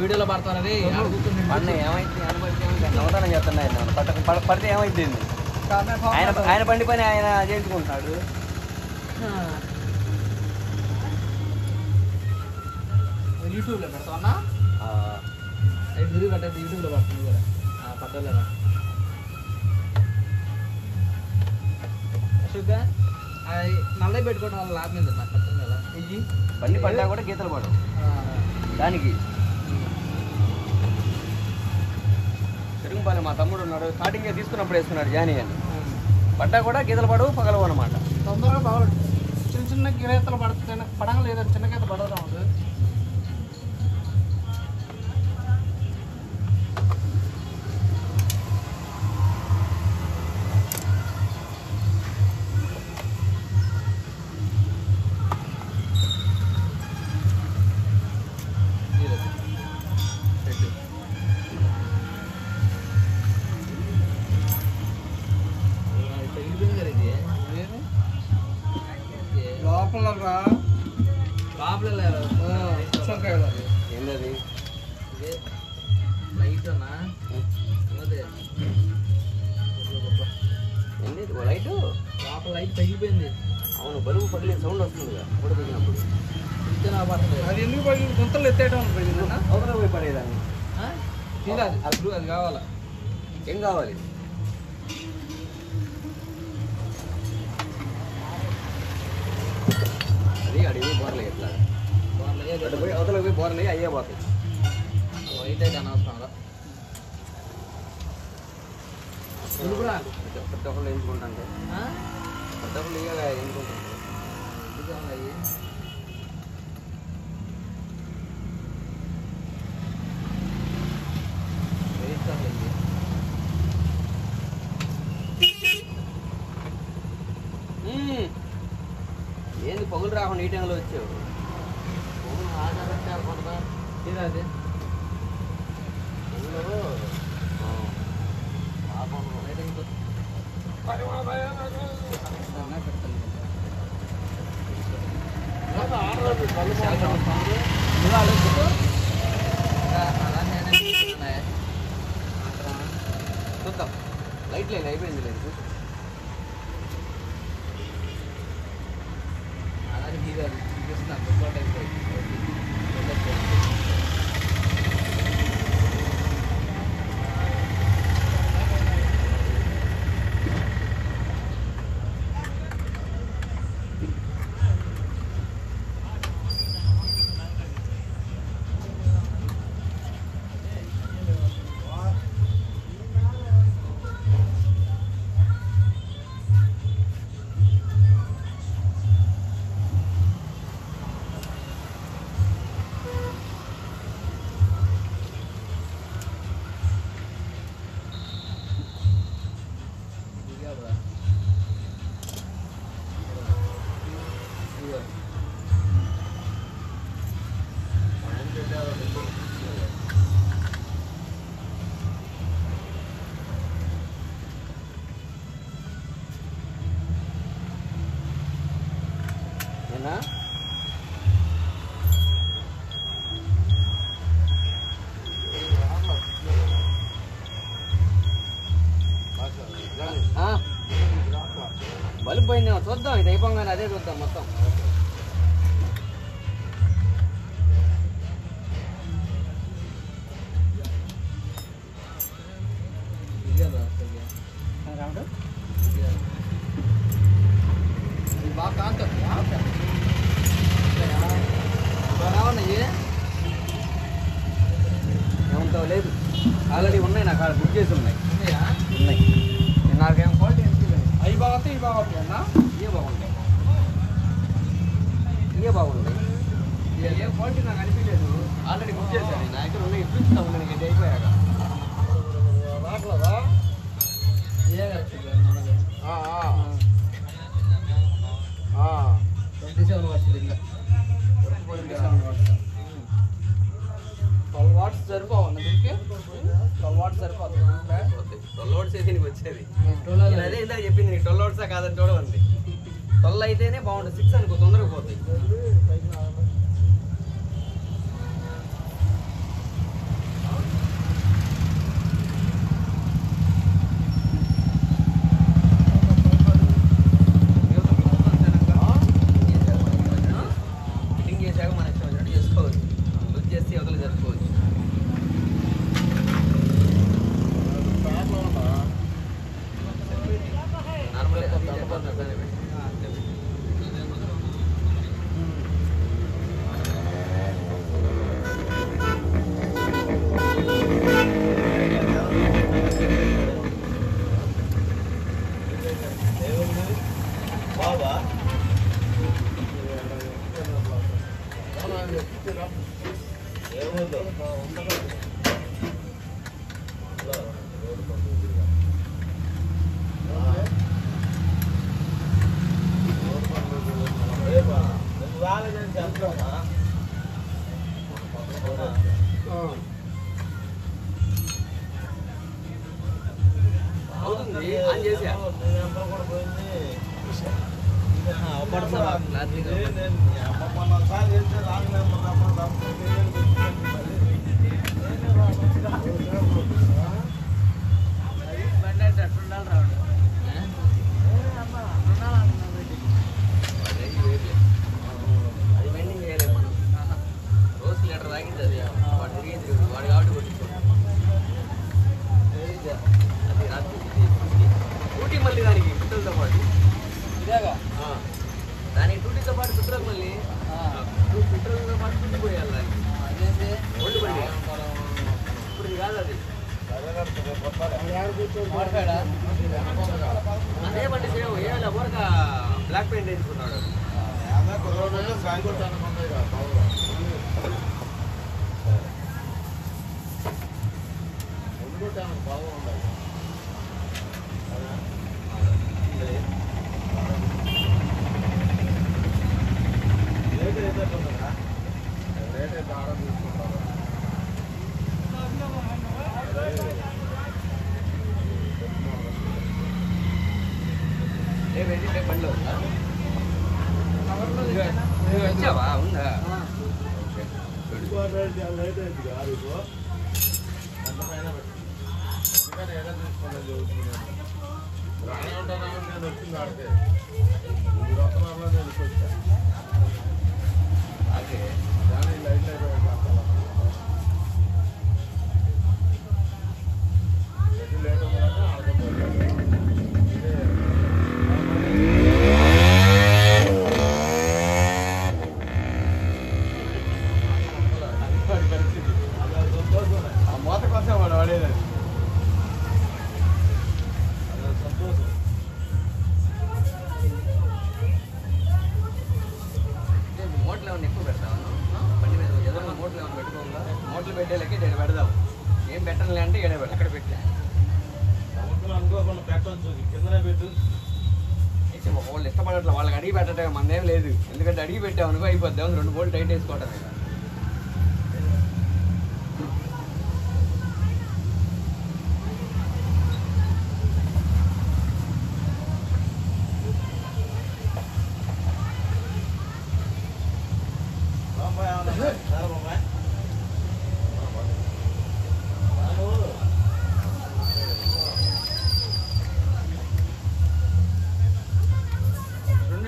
వీడియోలో పడతానని పన్ను ఏమైంది నవతానం చేస్తున్నాయి పడితే ఏమైంది ఆయన బండి పని ఆయన చేయించుకుంటున్నాడు. యూట్యూబ్లో పెడతామన్నా వీడియో కట్టేది యూట్యూబ్లో పడుతుంది కూడా పడ్డలేదా అశోక్గా అది నల్లవి పెట్టుకోవడం వల్ల లాభం ఏంది నాకు అర్థం కదా ఇది బండి పడ్డా కూడా గీతలు పడవు దానికి. తిరుగుపాలి మా తమ్ముడు ఉన్నాడు, స్టార్టింగ్ తీసుకున్నప్పుడు వేసుకున్నాడు జానీ అని. పడ్డా కూడా గీతలు పడవు పగలవు అనమాట. తొందరగా బాగా చిన్న చిన్న గీతలు పడుతుంది పడగ లేదా చిన్న గీత పడవడం ఉంది. ఏంటది లైట్ ఏంటి లైట్ లోపల లైట్ తగ్గిపోయింది. అవును బరువు పగిలే సౌండ్ వస్తుంది కూడా తగ్గినప్పుడు. అది ఎందుకు పగిలి గుంతలు ఎత్తేయడం అవతల పోయి పడేదాన్ని అది కావాలా ఏం కావాలి? అది అడిగి బోర్లే ఎట్లా పోయి అవతల పోయి బోర్లే అయ్యే పోతాయి. వైట్ అయితే అనవసరం పెద్దలు ఎంచుకుంటాను పెద్దలు ఇక ఎంచుకుంటాను. ఏంది పగులు రాకుండా ఈ టైంలో వచ్చావు? అది చూద్దాం లైట్ లేదు అయిపోయింది లేదు బల్బు పోయిందేమో చూద్దాం. ఇది అయిపోగానే అదే చూద్దాం మొత్తం. బాగా కాంత ఏమంటావు? లేదు ఆల్రెడీ ఉన్నాయి నా కాడ బుక్ చేసి ఉన్నాయి. ఉన్నాయి నాకేం క్వాలిటీ అవి బాగుంటాయి ఇవి బాగుంటాయి అన్న. ఇవే బాగుంటాయి ఇవే బాగుంటాయి. ఏ క్వాలిటీ నాకు అనిపించలేదు. ఆల్రెడీ బుక్ చేశాను నా దగ్గర ఉన్నాయి. చూపిస్తాము నేను ఇది అయిపోయాక రాట్లేదా? ఏ 27 వస్తుంది ఇంకా 12 వాట్స్ సరిపోవాలి దీనికి. 12 వాట్స్ సరిపోతుంది. 12 వాట్స్ అయితే నీకు వచ్చేది. అదే ఇందాక చెప్పింది నీకు 12 వాట్సా కాదని చూడవండి. 12 అయితేనే బాగుంటుంది. 6 అనుకో తొందరగా పోతాయి. అవుతుంది ఆన్ చేసా అది మైండింగ్ చేయలేదు మనం రోజు లీటర్ తాగింది అది వాడు తిరిగి వాడు కాబట్టి కొట్టించాడు అది రాత్రి డ్యూటీ మళ్ళీ దానికి పెట్రోల్తో పాటు ఇదేగా దానికి డ్యూటీతో పాటు పెట్రోల్ మళ్ళీ పెట్రోల్తో పాటు డ్యూటీ పోయాలి దానికి అదేంటి ఓల్డ్ బండి ఇప్పుడు ఇది కాదు అది అదే బండి సేవ్ ఏమైనా ఊరక బ్లాక్ పెయింట్ వేసుకున్నాడు బండిలో ఉందా ఇచ్చావా ఉందా అదే మోత కోసం వాడు వాడేది సంతోషం మోట్లు ఏమన్నా ఎక్కువ పెడతాను బండి మీద ఏదైనా మోట్లు ఏమైనా పెట్టుకోగా మోట్లు పెట్టేలకి నేను పెడదాం ఏం పెట్టనులే అంటే ఏడే పెడతా అక్కడ పెట్టా అనుకోకుండా పెట్టచ్చు కిందనే పెట్టు వాళ్ళు ఇష్టపడట్లే వాళ్ళకి అడిగి పెట్టడం మనదేం లేదు ఎందుకంటే అడిగి పెట్టాం అనుకో అయిపోద్దాం 2 బోల్ట్ టైట్ వేసుకోవటమే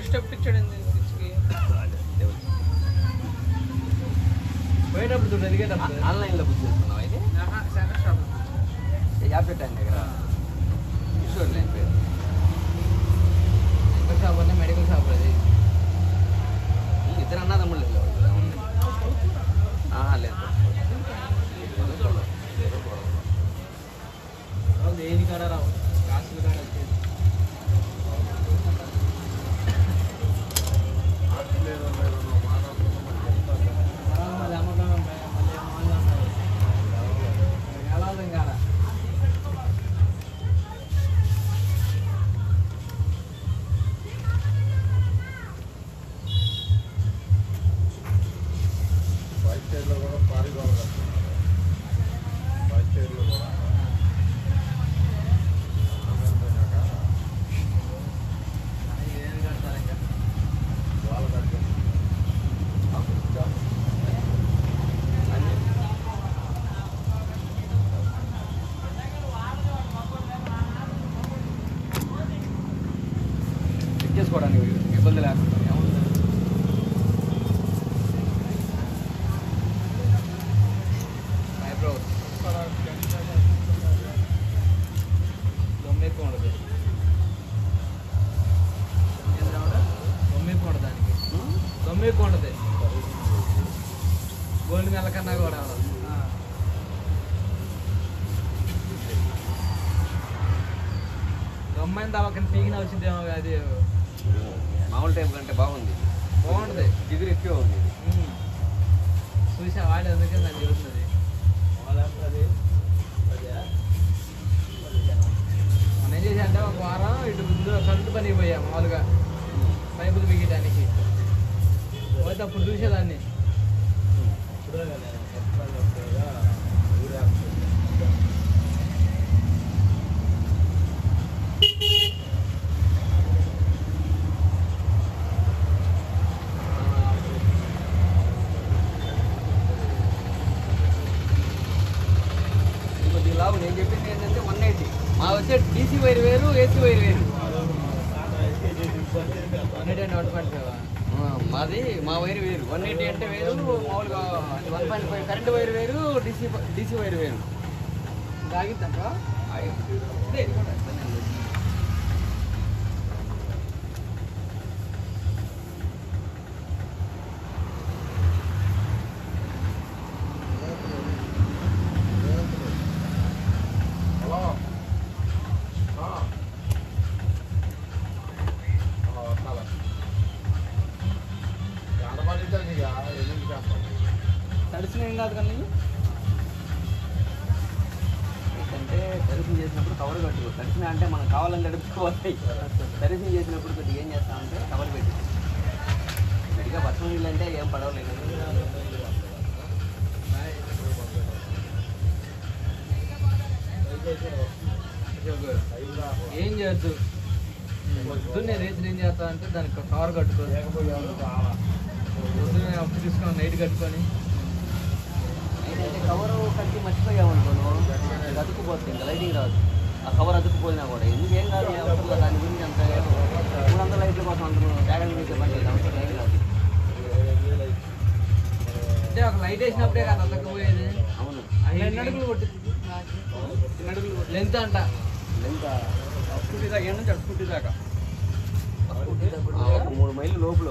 స్టెప్ ఇచ్చాడు పోయేటప్పుడు చూడు ఎదిగేటప్పుడు ఆన్లైన్లో బుక్ చేసుకున్నావు అయితే సెంటర్ షాప్ యాప్ పెట్టాను దగ్గర కిషోర్ లైన్ పేరు సెంటర్ షాప్ అంటే మెడికల్ షాప్ అది ఇద్దరు అన్నదమ్ముళ్ళు లేదు దేని కాడ రావు కాసులు కాడ వచ్చేది చేసుకోవడానికి ఇబ్బంది లేకుండా దొమ్మ ఎక్కువ ఉండదు దొమ్మ ఎక్కువ ఉండదు దానికి దొమ్మ ఎక్కువ ఉండదు గోల్డ్ నెల కన్నా కూడా దొమ్మైన తవ్వకని పీకిన వచ్చిందేమో అది మామూలు టైం కంటే బాగుంది బాగుంటుంది జిగురు ఎక్కువ ఉంది చూసా వాడి అందుకే నన్ను చెబుతున్నది. మనం ఏం చేసా అంటే ఒక వారం ఇటు ముందు కరెంటు పనికి పోయా మామూలుగా పైపులు బిగడానికి పోతే అప్పుడు చూసేదాన్ని. లావు నేను చెప్పింది ఏంటంటే 180 మా వచ్చే డీసీ వైర్ వేరు, ఏసీ వైర్ వేరు. 180 మాది మా వైర్ వేరు. 180 అంటే వేరు, మామూలుగా 1.5 కరెంట్ వైర్ వేరు, డీసీ వైర్ వేరు. తాగిద్దాక తడిసిన ఏం కాదు కానీ అంటే సర్వీసింగ్ చేసినప్పుడు కవర్ కట్టుకో. తడిసిన అంటే మనం కావాలని తడుపుకోవాలి. సర్వీసింగ్ చేసినప్పుడు కొద్దిగా ఏం చేస్తామంటే కవర్ పెట్టి గట్టిగా వర్షం నీళ్ళు అంటే ఏం పడవలేదు. ఏం చేయొద్దు. పొద్దున్నే రేతులు ఏం చేస్తా అంటే దానికి కవర్ కట్టుకో. పొద్దున్నే అప్పు తీసుకొని నైట్ కట్టుకొని అయితే కవర్ కట్టి మర్చిపోయామనుకోను అతుక్కుపోతుంది. ఇంకా లైటింగ్ రాదు. ఆ కవర్ అతుక్కుపోయినా కూడా ఎందుకేం కాదు, దాని గురించి అంత 300 లైట్ల కోసం అంటున్నాను. డ్రాగన్ గురించి పని అవసరం లైట్ రాదు. అంటే ఒక లైట్ వేసినప్పుడే కాదు అతక్కుపోయేది. అవును. 2 అడుగులు కొట్టింది. 2 అడుగులు లెంత్ అంట. లెంత్ స్కూటీ దాకా ఏం నుంచి స్కూటీ దాకా 3 మైళ్ళు లోపల.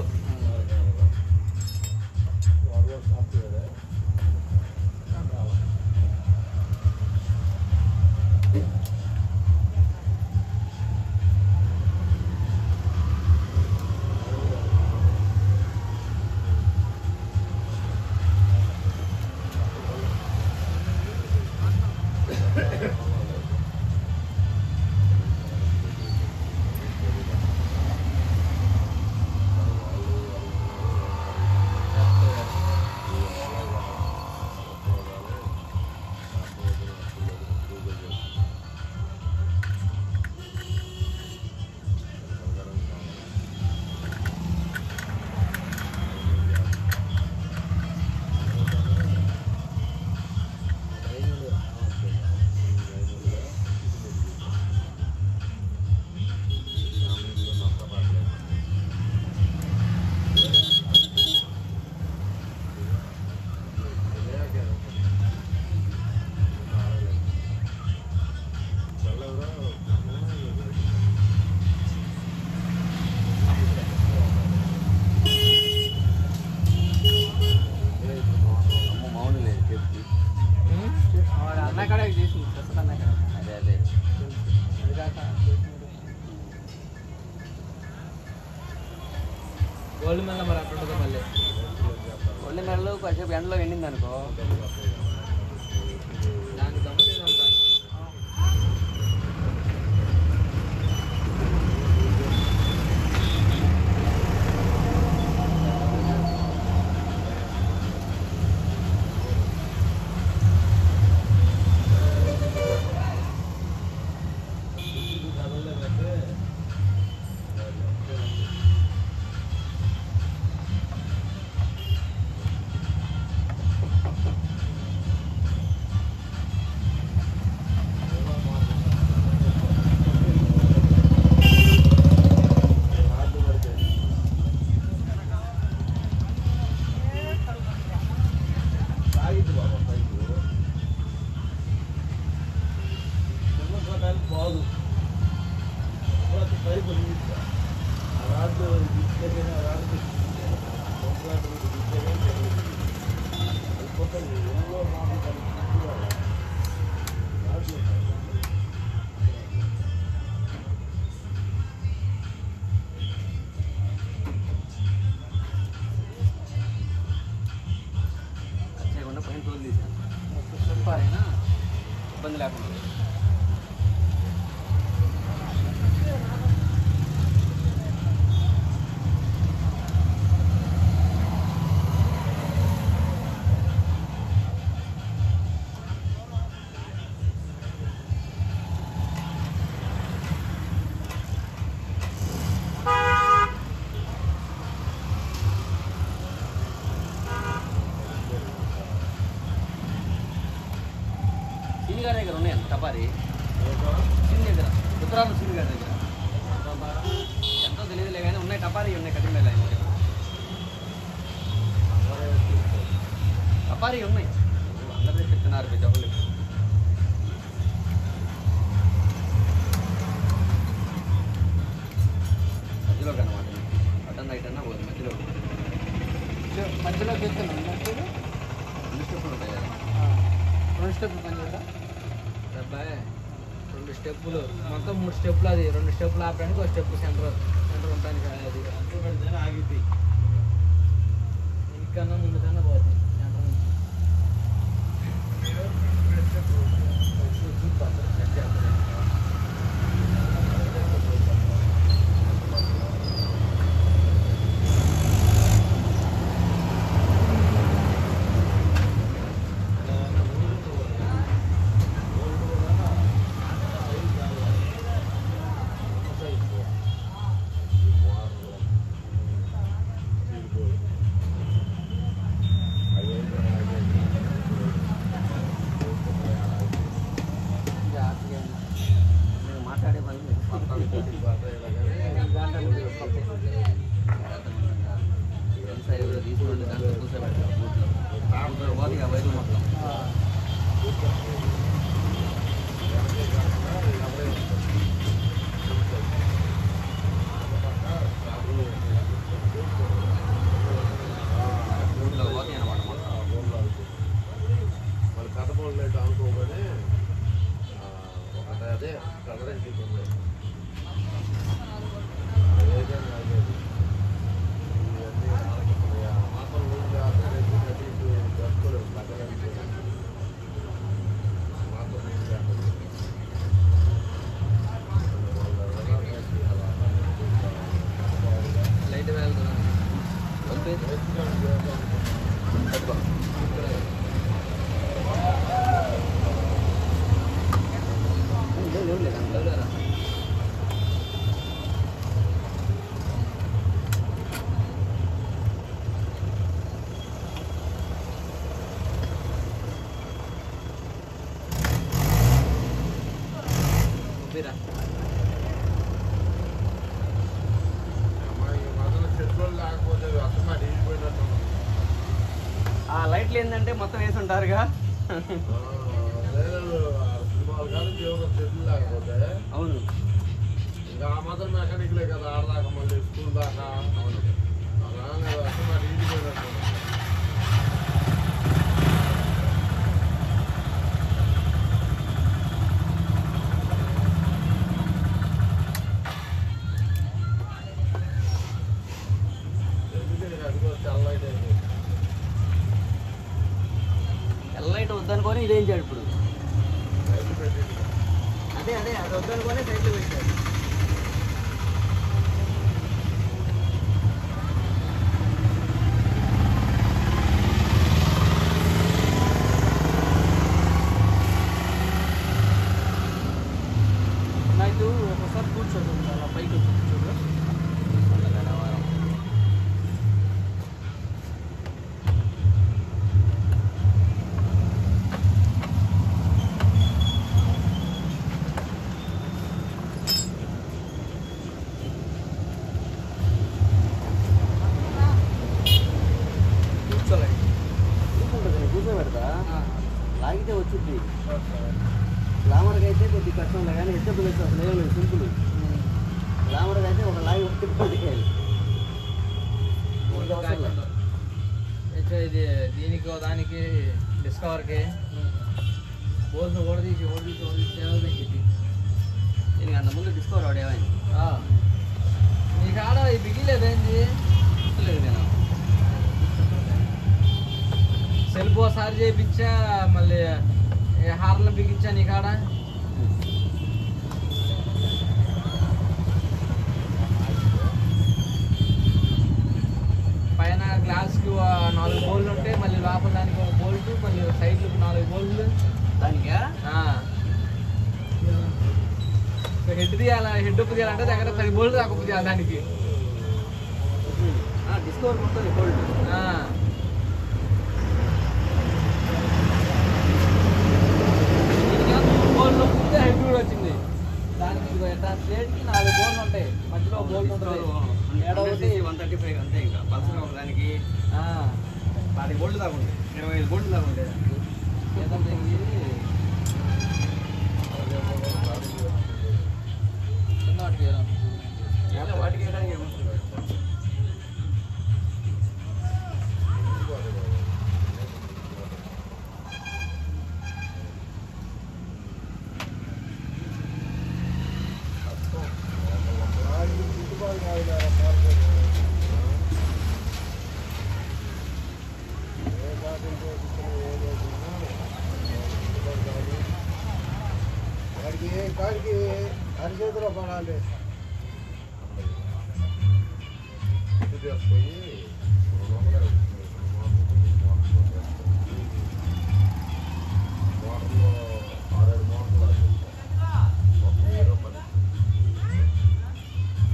గోల్డ్ మెల్ల మరి అట్టుంటుందో మళ్ళీ గోల్డ్ మెడలు కొంచెం ఎండలో ఎండింది అనుకో దానికి దమ్ము లేదంతా. అయినా ఇబ్బంది లేకుండా. గారి దగ్గర ఉన్నాయండి టపారి సిన్ దగ్గర ఉత్తరాలు సిన్ గారి దగ్గర ఎంతో తెలియదులే కానీ ఉన్నాయి టపారీ ఉన్నాయి కటింగ్ ఆయన టపారీ ఉన్నాయి అందరూ చెప్తున్నారు డబ్బులు మధ్యలో కనమాట అటన్ రైట్ అన్నా పోదు మధ్యలో చెప్తున్నాను 2 స్టెప్పులు ఉంటాయి కదా 2 స్టెప్పులు పని చేద్దాం అబ్బాయి 2 స్టెప్పులు మొత్తం 3 స్టెప్పులు అది 2 స్టెప్పులు ఆపడానికి 1 స్టెప్ సెంటర్ ఉండడానికి అది ఆగిద్ది ఇంకన్నా ముందుకన్నా పోతుంది సెంటర్ నుంచి లైట్లు ఏంటంటే మొత్తం వేసి ఉంటారుగా అవును ఇంకా ఆ మాత్రం మెకానిక్లే కదా ఆడదాకా మళ్ళీ స్కూల్ దాకా అవును ఎల్లైట్ వద్దనుకొని ఇదేం చేయడు ఇప్పుడు అదే అది వద్దనుకొని సైడ్లో పెట్టాడు నాకు ఒకసారి కూర్చోదు అలా పైకి కూర్చోదు కూర్చోబెడతా లాగితే వచ్చింది గ్లామర్కి అయితే కొద్దిగా కష్టం కానీ హెచ్చబుల్ అయితే అసలు ఏం లేదు సింపుల్ గ్లామర్కి అయితే ఒక లాగి ఒకటి పట్టుకెళ్ళి ఇది దీనికి దానికి డిస్కవర్కి బోల్ను ఓడదీసి చెప్పి దీనికి అంత ముందు డిస్కవర్ ఆడేవాడిని నీకు ఆడ ఈ బిగిలేదేంది లేదు నేను సెల్ఫ్ ఒకసారి చేయించా మళ్ళీ హార్లు బిగించాను ఈ కాడ పైన గ్లాస్కి 4 బోల్లు ఉంటాయి, మళ్ళీ లోపల దానికి 1 బోల్ట్, మళ్ళీ సైడ్లకు 4 బోల్ట్లు దానికా హెడ్ తీయాలి. హెడ్ ఉప్పు తీయాలంటే దగ్గర 10 బోల్ట్ దాకా ఉప్పు తీయాలి దానికి. డిస్కవర్ ఉంటుంది బోల్ట్. బోల్ట్ హెడ్ కూడా వచ్చింది దానికి. స్లేట్కి 4 బోల్లు ఉంటాయి, మధ్యలో బోల్ట్ ఉంటుంది. 135 అంతే. ఇంకా పల్సర్ ఒక దానికి 40 బోల్ట్ దాకా ఉంటాయి, 25 బోల్ట్ దాకా ఉంటాయి. వాటికి వేయడానికి ఏమవుతుంది? కాడికి అరిచేతిలో పడాలి. పోయి మోటార్లో 6-7 మోటార్లు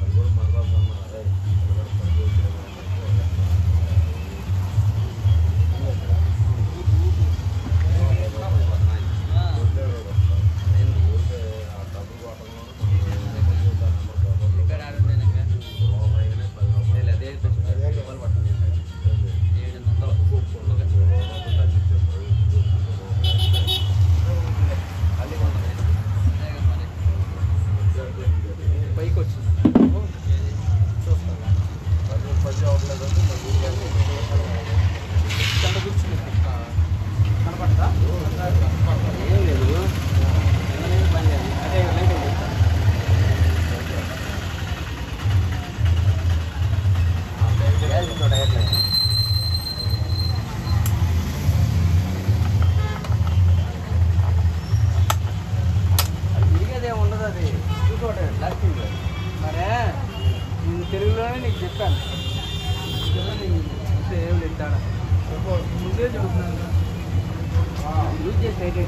అది కూడా మాట్లాడుతున్నారు. పైకి వచ్చింది కనపడతా ఏం లేదు, పని చేయాలి. అదే లైట్ తిరిగేదే ఉండదు, అది చూసుకోవటం లాస్టింగ్. మరే నేను తెలుగులోనే నీకు చెప్పాను, ఏం లేదు తేడా. ముందే చెబుతున్నాను యూజ్ చేసి అయితే